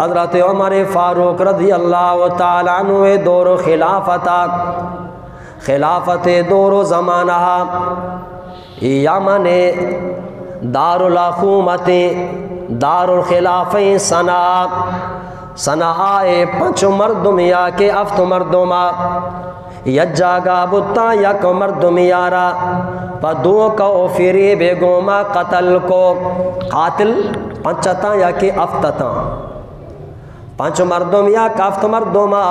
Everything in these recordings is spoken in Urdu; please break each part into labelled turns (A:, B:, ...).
A: حضرت عمر فاروق رضی اللہ تعالیٰ عنہ دور خلافت دور و زمانہ یمن دار الحکومت دار الخلافہ سنا آئے پنچ مردمیا کے افت مردما یجاگا بتا یک مردمیارا پدو کو فری بیگوما قتل کو قاتل پنچتا یا کے افتتا پنچ مردم یا کافت مردما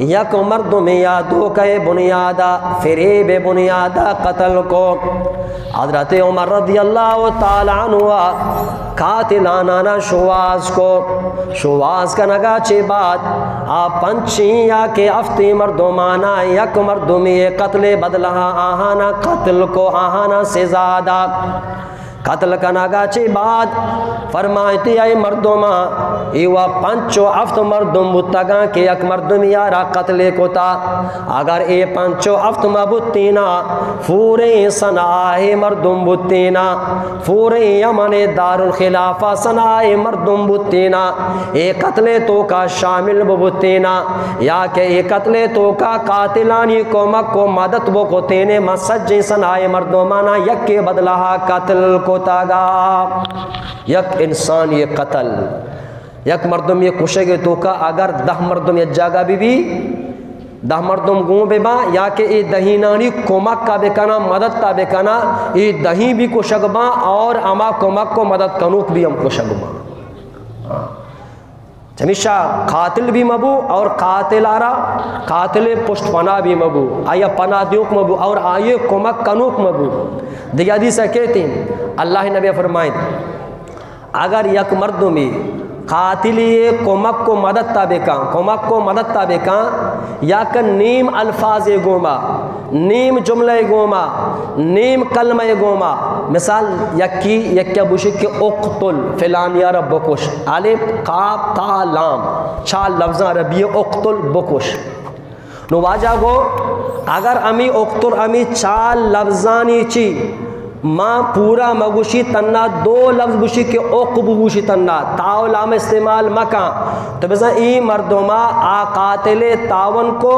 A: یک مردم یا دو کئے بنیادا فریب بنیادا قتل کو حضرت عمر رضی اللہ تعالی عنہ قاتلانانا شواز کو شواز کا نگا چی بات آپ پنچی یا کے افتی مردمانا یک مردمی قتل بدلہا آہانا قتل کو آہانا سے زیادہ قتل کناگا چی بعد فرمائیتی ای مردما ایوا پنچو افت مردم بتگاں کہ یک مردم یارا قتل کو تا اگر اے پنچو افت مبتینا فوری سنائے مردم بتینا فوری یمن دار الخلافہ سنائے مردم بتینا اے قتل تو کا شامل بتینا یا کہ اے قتل تو کا قاتلانی کو مکو مدد بکو تینے مسجی سنائے مردمانا یک کے بدلہا قتل کو تاگا یک انسان یہ قتل یک مردم یہ کشے گے تو کا اگر 10 مردم یہ جاگا بھی 10 مردم گوں بے با یا کہ ای دہینانی کمک کا بکنا مدد تا بکنا ای دہی بھی کشگ با اور اما کمک کو مدد کنوک بھی ہم کشگ با ہمیشہ قاتل بھی مبو اور قاتل آرا قاتل پشت پناہ بھی مبو آیا پناہ دیوک مبو اور آئے کمک کنوک مبو دیگه حدیث کہتے ہیں اللہ نبی فرمائیں اگر یک مردمی قاتلی کمک کو مدد تابکاں یا کہ نیم الفاظ گوما نیم جملہ گوما نیم کلمہ گوما مثال یکیا بوشی کہ اقتل فلان یا رب بکش الف قاف تا لام 4 لفظاں عربی اقتل بکش نو واجہ گو اگر امی اقتل امی 4 لفظانی چی ماں پورا مگوشی تنہ 2 لفظ گوشی کہ اقب گوشی تنہ تاولام استعمال مکان تو بزن ای مردمہ آ قاتل تاون کو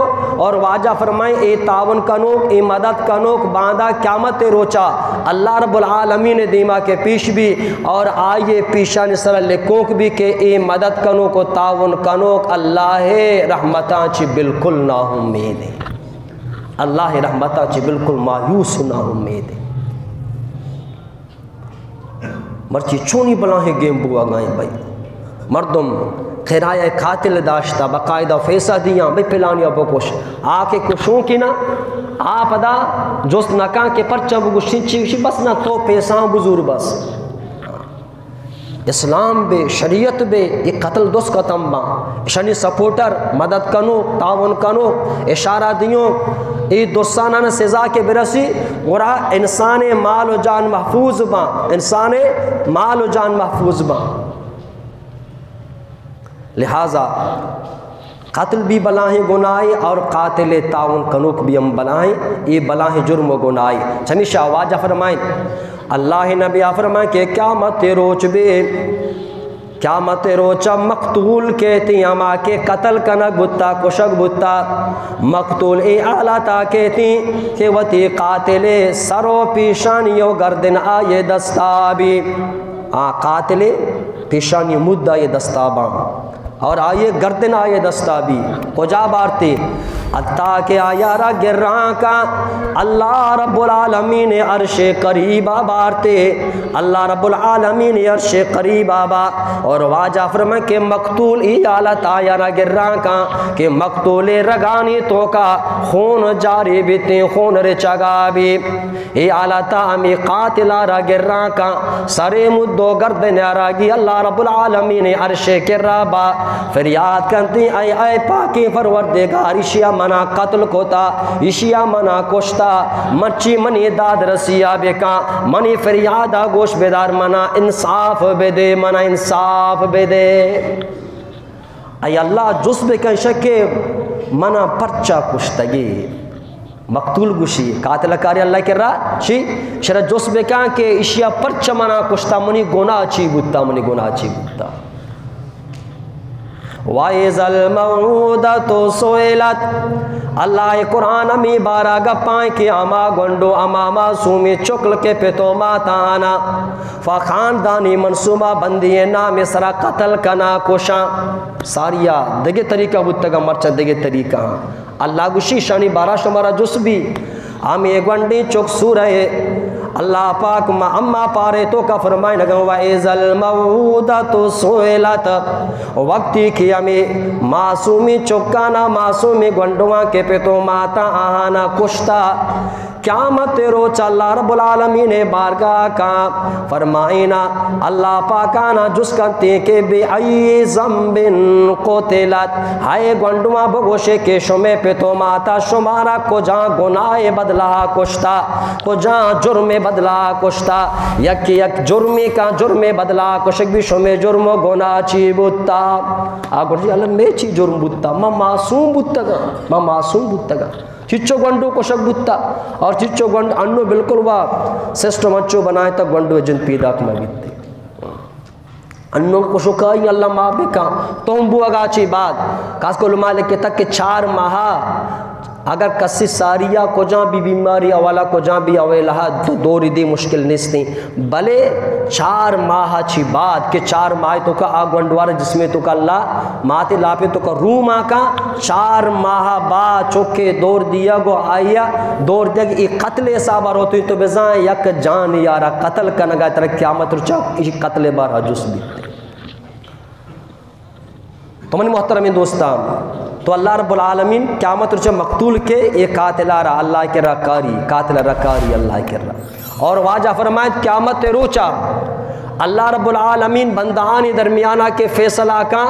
A: اور واجہ فرمائیں اے تاون کنوک ای مدد کنوک باندھا قیامت روچا اللہ رب العالمین دیما کے پیش بھی اور آئیے پیشان سر لکوک بھی کہ اے مدد کنوک و تاون کنوک اللہ رحمتاں چی بالکل نا امید ہے اللہ رحمتاں چی بالکل مایوس نا امید ہے مرچی چونی بلاہیں گیم بوا گائیں بھائی مردم خیرائے قاتل داشتا باقاعدہ فیصہ دیاں بھائی پلانیا بکوش آکے کشوں کی نا آپ ادا جوست نکاں کے پرچہ بگوشن چیوشی بس نا تو پیساں بزور بس اسلام بے شریعت بے یہ قتل دوست قتم با شنی سپورٹر مدد کنو تعاون کنو اشارہ دیوں یہ دوستانہ سزا کے برسی ورہ انسان مال و جان محفوظ با انسان مال و جان محفوظ با لہذا قتل بھی بلاہیں گناہی اور قاتل تعاون کنوک بھی ہم بلاہیں یہ بلاہیں جرم و گناہی ہمیشہ واجہ فرمائیں اللہ نبی فرمائیں کہ قیامت روچ بے قیامت روچا مقتول کہتی اما کے قتل کنک بتا کشک بتا مقتول ای آلاتا کہتی کہ وطی قاتل سرو پیشانیو گردن آئے دستابی قاتل پیشانی مدہ یہ دستاباں اور آئے گردن آئے دستابی کجا بارتی حتیٰ کہ آیارہ گران کا اللہ رب العالمین عرش قریبہ بارتے اللہ رب العالمین عرش قریبہ با اور واجہ فرمائے کہ مقتول ای آلت آیارہ گران کا کہ مقتول رگانی تو کا خون جاری بیتے خون رچگا بھی ای آلت ہمیں قاتل آرہ گران کا سرے مدو گردن آراگی اللہ رب العالمین عرش کرابا فریاد کرتی اے پاکی پروردگار اشیاء منا قتل کوتا اشیاء منا کشتا مچی منی داد رسیا بکا منی فریادہ گوش بیدار منا انصاف بے دے منا انصاف بے دے اے اللہ جس بکن شکے منا پرچا کشتگی مقتول گوشی قاتل کاری اللہ کر رہا چی شرح جس بکن کہ اشیاء پرچا منا کشتا منی گناہ چی بودتا منی گناہ چی بودتا وَإِذَا الْمَوْءُودَةُ سُئِلَتْ اللہ قرآن امی بارا گپائیں کہ اما گنڈو اما معصومی چکل کے پتو ماتا آنا فخاندانی منصوبہ بندی نام سرا قتل کنا کوشاں ساریا دگے طریقہ بودتگا مرچہ دگے طریقہ اللہ گوشی شانی بارا شمارا جس بھی ہمیں گنڈی چک سورہ اللہ پاک اما پارے تو کا فرمائے لگا وَإِذَا الْمَوْءُودَةُ سُئِلَتْ وقتی کی ہمیں معصومی چکانا معصومی گنڈواں کے پتو ماتا آہانا کشتا قیامت روچ اللہ رب العالمین بارگاہ کا فرمائینا اللہ پاکانا جس کرتے کہ بے ای زمبن قتلت ہائے گنڈواں بگوشے کے شمے پتو ماتا شمارا کو جہاں گناہ بدلا کشتا کو جہاں جرم بدلا کشتا یک جرمی کا جرم بدلا کشک بھی شمے جرم و گناہ چی بودتا آگر جی اللہ میں چی جرم بودتا ما معصوم بودتا گا چچو گنڈو کو شک بودتا اور چچو گنڈ انو بالکل وا سسٹم اچو بنائے تک گنڈو جن پیدا کما بیتے انو کو شکائی اللہ ماں بکا تم بو اگا چی بات کاس کو علماء لکھے تک کہ 4 ماہا اگر کسی ساریا کو جہاں بھی بیماری اولا کو جہاں بھی اولا دوری دی مشکل نستی بلے 4 ماہ چھی بات کہ 4 ماہ تو کا آگوندوار جس میں تو کا اللہ ماتے لاپے تو کا روم آکا 4 ماہ بعد چوکے دور دیا گو آیا دور دیا کہ ایک قتل صحابہ روتی تو بزائیں یک جان یارا قتل کا نگاہ ترک قیامت رچا ایک قتل بار حجوس بیتے تو منی محترمی دوستان تو اللہ رب العالمین قیامت رچا مقتول کے ایک قاتلہ رہا اللہ کے رکاری قاتل رکاری اللہ کے رہا اور واجہ فرمائے قیامت روچا اللہ رب العالمین بندہانی درمیانہ کے فیصلہ کا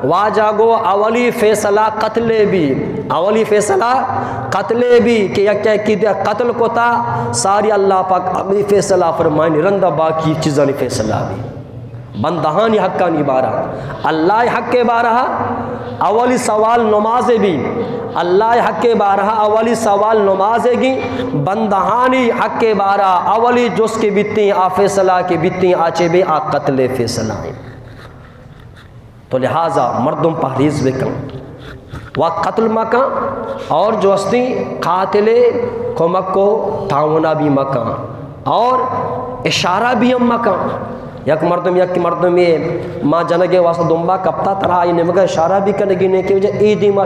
A: واجہ گو اولی فیصلہ قتلے بھی اولی فیصلہ قتلے بھی کہ یک قتل کو تا ساری اللہ پاک اپنی فیصلہ فرمائے رندہ باقی چیزانی فیصلہ بھی بندہانی حقہ نہیں بارا اللہ حق کے بارہ اولی سوال نمازے بھی اللہ حق کے بارہ اولی سوال نمازے گی بندہانی حق کے بارہ اولی جس کے بیتیں آ فیصلہ کے بیتیں آچے بے آ قتل فیصلہ ہیں تو لہٰذا مردم پہریز بکن وقت قتل مکان اور جو ہستی قاتل کمک کو تاؤنا بھی مکان اور اشارہ بھی ہم مکان یک مردم یہ ماں جنگے واسطہ دنبا کپتا ترہ آئی نے مگر اشارہ بھی کرنگی نے کہ وجہ ایدی ما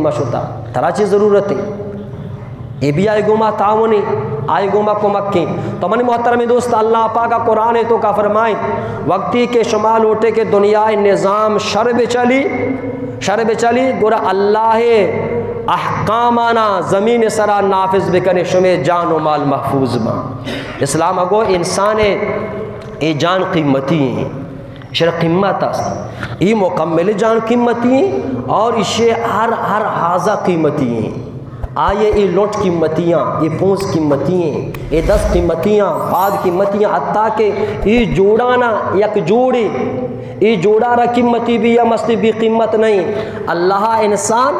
A: شتا ترہ چیز ضرورت ہے اے بھی آئے گوما تعاونی آئے گوما کمک کی تو منی محترمی دوست اللہ پاکا قرآن تو کا فرمائیں وقتی کے شمال اٹھے کے دنیا نظام شرب چلی گورا اللہ احکامانا زمین سرا نافذ بکنے شمع جان و مال محفوظ ماں اسلام اگو انسان اے جان قیمتی ہیں شرع قیمت است ای مکمل جان قیمتی ہیں اور اسے ہر حاضہ قیمتی ہیں آئے ای لوٹ قیمتیاں یہ پونس قیمتی ہیں یہ 10 قیمتیاں 5 قیمتیاں حتیٰ کہ ای جوڑانا یک جوڑی ای جوڑا رہا قیمتی بھی یا مستی بھی قیمت نہیں اللہ انسان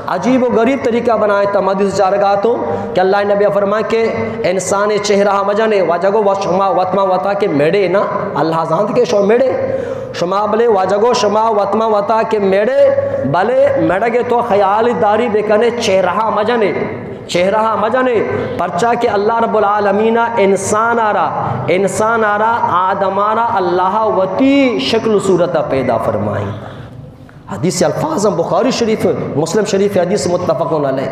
A: عجیب و غریب طریقہ بنائے تھا حدیث جارگاتوں کہ اللہ نبی فرمائے کہ انسان چہرہ مجانے واجگو شما وطما وطا کے میڑے نا اللہ زاند کے شو میڑے شما بلے واجگو شما وطما وطا کے میڑے بلے میڑے گے تو خیال داری بکنے چہرہ مجانے پرچا کہ اللہ رب العالمین انسان آرہ آدم آرہ اللہ وطی شکل صورت پیدا فرمائیں حدیث الفاظ بخاری شریف مسلم شریف حدیث متفقون علیہ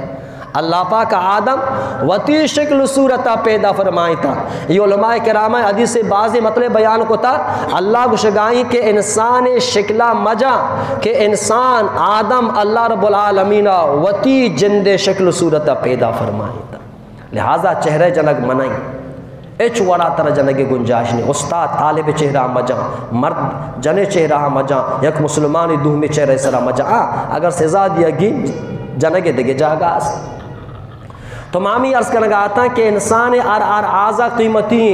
A: اللہ پاک آدم وطی شکل صورتہ پیدا فرمائی تھا یہ علماء کرام حدیث بعضی مطلب بیان کو تھا اللہ کو شگائی کہ انسان شکلہ مجا کہ انسان آدم اللہ رب العالمین وطی جند شکل صورتہ پیدا فرمائی تھا لہٰذا چہرے جنگ منائی اچ وڑا تر جنگ گنجائش نہیں استاد طالب چہرہ مجا مرد جنے چہرہ مجا یک مسلمانی دوہ میں چہرہ سرہ مجا اگر سزا دیا گی جنگ دگے جاگا تو مامی عرض کرنے گا آتا ہے کہ انسان آزا قیمتی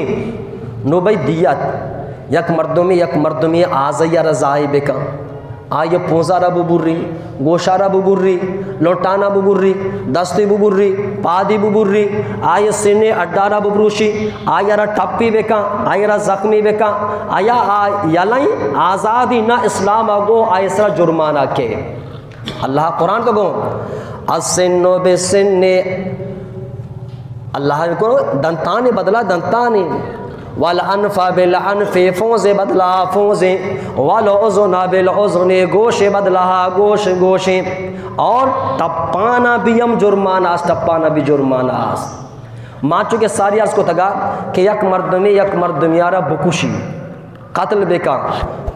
A: نو بھئی دیت یک مردمی آزی رضائی بکا آئیے پونزارہ ببری گوشارہ ببری لوٹانا ببری دستی ببری پادی ببری آئیے سنے اڈارہ ببروشی آئیے را ٹپی بکا آئیے را زخمی بکا آیا یلائیں آزادی نہ اسلام آگو آئیے سرا جرمانہ کے اللہ قرآن تو گو السنو بسن اللہ کو دنتانی بدلا دنتانی والعنف بالعنف فوزے بدلا فوزے والعزن بالعزن گوشے بدلا گوش گوشے اور ٹپانا بھی ہم جرماناس ٹپانا بھی جرماناس ماں چکے ساری آس کو تگا کہ یک مردمیارہ بکوشی قتل بکا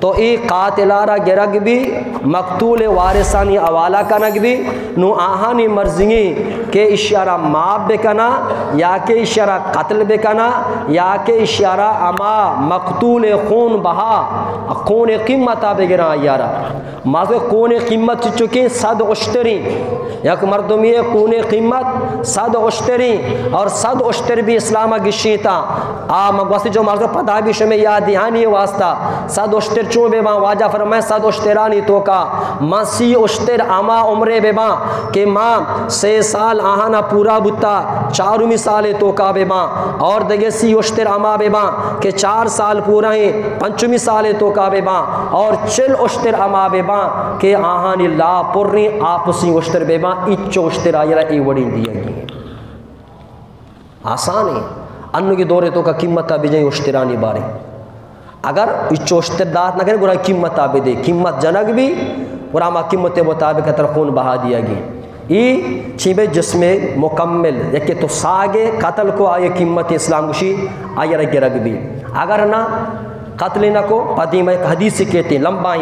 A: تو ای قاتلارہ گرگ بھی مقتول وارثانی حوالہ کنگ بھی نو آہانی مرضی کہ اشارہ ماب بکنا یا کہ اشارہ قتل بکنا یا کہ اشارہ اما مقتول خون بہا خون قیمتہ بگرا یارہ مازے خون قیمت چکے 100 اشتری یک مردمی خون قیمت 100 اشتری اور 100 اشتر بھی اسلامہ گشیتا مگوسی جو مازے پتہ بھی شمی یادیانی واسطہ 100 اشتر چون بے ماں واجہ فرمائے 100 اشترانی تو کا ماں 30 اشتر اما عمرے بے ماں کہ ماں 6 سال آہانا پورا بتا 4 سالے تو کا بے ماں اور دگے 30 اشتر اما بے ماں کہ 4 سال پورا ہیں 5 سالے تو کا بے ماں اور 40 اشتر اما بے ماں کہ آہانی لا پرنی آپسی اشتر بے ماں اچو اشتر آئیرہ ای وڑی دیا گئی آسان ہے انو کی دورے تو کا قیمتہ بھی جائیں اشترانی بارے اگر اچو اشتر دات نہ کریں گرہ قیمت آبے دے قیمت جنگ بھی اور ہما قیمت مطابق تر خون بہا دیا گئی ای چیبے جس میں مکمل یکی تو ساگے قتل کو آئے قیمت اسلام گوشی آئے رگ بھی اگر نہ قتل نہ کو قدیم ایک حدیث کہتے ہیں لمبا